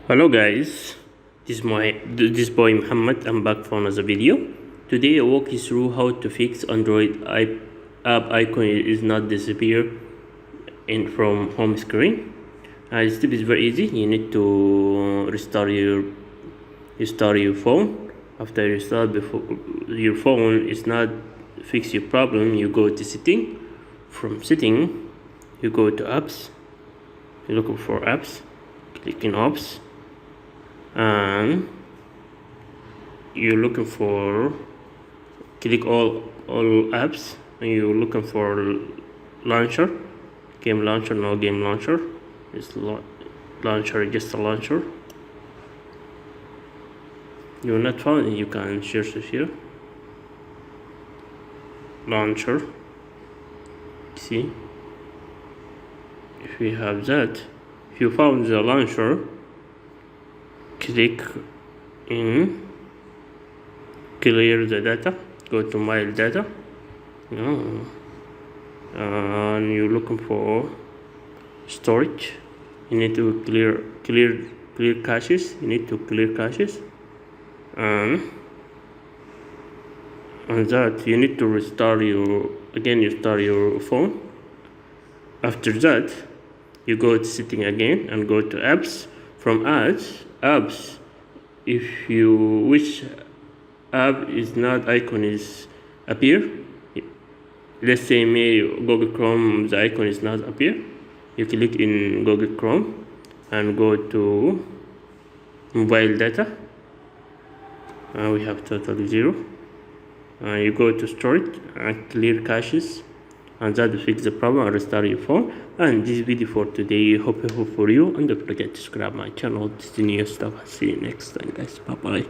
Hello guys, this boy Muhammad. I'm back for another video. Today I walk you through how to fix Android app icon is not disappear in from home screen. The step is very easy. You need to restart your phone. After you restart before your phone is not fix your problem, you go to setting. From setting, you go to apps. You look for apps. Click in apps. And you're looking for click all apps, and you're looking for launcher, game launcher. No game launcher, it's launcher, just a launcher. You're not found, you can search it here. Launcher. See, if we have that, if you found the launcher, click in clear the data, go to my data, and you're looking for storage. You need to clear caches. You need to clear caches, and that you need to restart your phone. After that, you go to setting again and go to apps. From apps, if you which app is not icon is appear, let's say Google Chrome, the icon is not appear, you click in Google Chrome and go to mobile data. We have total 0. You go to storage and clear caches, and that will fix the problem and restart your phone. And this video for today, hope for you, and don't forget to subscribe my channel. This is new stuff. I'll see you next time, guys. Bye bye.